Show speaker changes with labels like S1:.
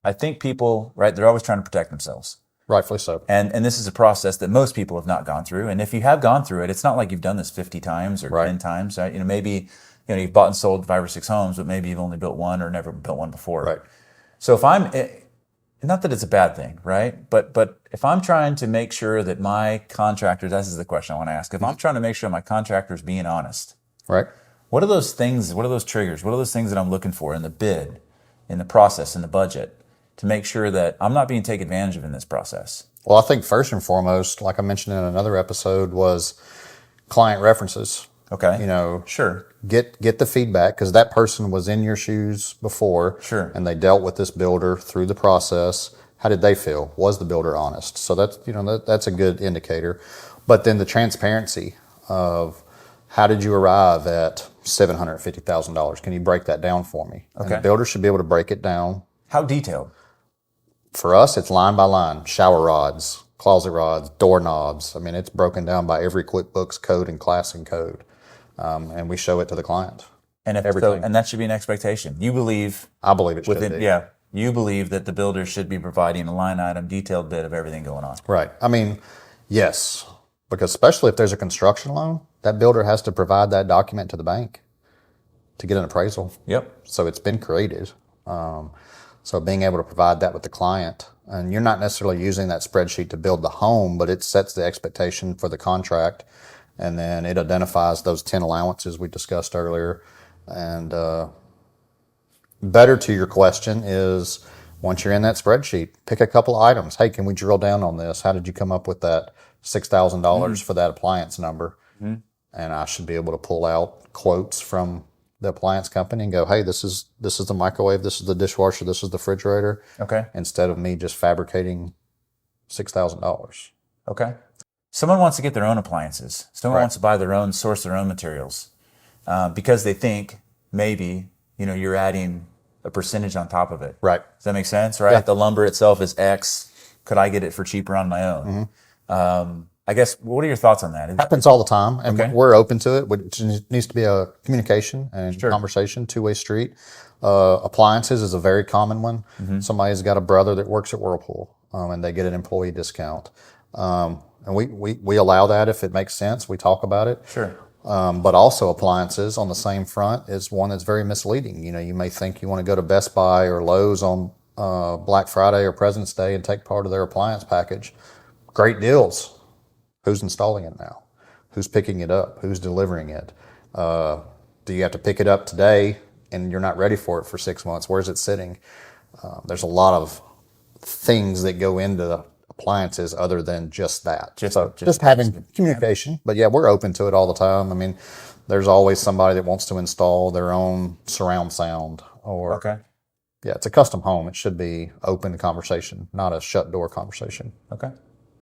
S1: I think people, right, they're always trying to protect themselves.
S2: Rightfully so.
S1: And this is a process that most people have not gone through. And if you have gone through it, it's not like you've done this 50 times or
S2: Right.
S1: 10 times. Right? Maybe, you've bought and sold 5 or 6 homes, but maybe you've only built one or never built one before.
S2: Right.
S1: So if not that it's a bad thing, right? But if I'm trying to make sure that my contractor, this is the question I want to ask. If I'm trying to make sure my contractor is being honest,
S2: Right.
S1: what are those things? What are those triggers? What are those things that I'm looking for in the bid, in the process, in the budget, to make sure that I'm not being taken advantage of in this process?
S2: Well, I think first and foremost, like I mentioned in another episode, was client references.
S1: Okay.
S2: Sure. Get the feedback, because that person was in your shoes before.
S1: Sure.
S2: And they dealt with this builder through the process. How did they feel? Was the builder honest? So that's that's a good indicator. But then the transparency of, how did you arrive at $750,000? Can you break that down for me?
S1: Okay.
S2: And the builder should be able to break it down.
S1: How detailed?
S2: For us, it's line by line. Shower rods, closet rods, doorknobs. I mean, it's broken down by every QuickBooks code and classing code. And we show it to the client.
S1: And and that should be an expectation. You believe?
S2: I believe it should be.
S1: Yeah. You believe that the builder should be providing a line item, detailed bid of everything going on.
S2: Right. I mean, yes, because especially if there's a construction loan, that builder has to provide that document to the bank to get an appraisal.
S1: Yep.
S2: So it's been created. So being able to provide that with the client, and you're not necessarily using that spreadsheet to build the home, but it sets the expectation for the contract, and then it identifies those 10 allowances we discussed earlier. And better to your question is, once you're in that spreadsheet, pick a couple items. Hey, can we drill down on this? How did you come up with that $6,000 for that appliance number? Mm-hmm. And I should be able to pull out quotes from the appliance company and go, hey, this is the microwave, this is the dishwasher, this is the refrigerator.
S1: Okay.
S2: Instead of me just fabricating $6,000.
S1: Okay. Someone wants to get their own appliances. Someone
S2: Right.
S1: wants to buy their own, source their own materials, because they think maybe, you're adding a percentage on top of it.
S2: Right.
S1: Does that make sense? Right.
S2: Yeah.
S1: The lumber itself is X. Could I get it for cheaper on my own? Mm-hmm. I guess, what are your thoughts on that?
S2: It happens all the time, and
S1: Okay.
S2: we're open to it. It needs to be a communication and
S1: Sure.
S2: conversation, two-way street. Appliances is a very common one. Mm-hmm. Somebody's got a brother that works at Whirlpool, and they get an employee discount. And we allow that if it makes sense. We talk about it.
S1: Sure.
S2: But also appliances on the same front is one that's very misleading. You may think you want to go to Best Buy or Lowe's on Black Friday or President's Day and take part of their appliance package. Great deals. Who's installing it now? Who's picking it up? Who's delivering it? Do you have to pick it up today and you're not ready for it for 6 months? Where's it sitting? There's a lot of things that go into appliances other than just that. Just having communication. But yeah, we're open to it all the time. I mean, there's always somebody that wants to install their own surround sound or
S1: Okay.
S2: Yeah, it's a custom home. It should be open conversation, not a shut door conversation.
S1: Okay.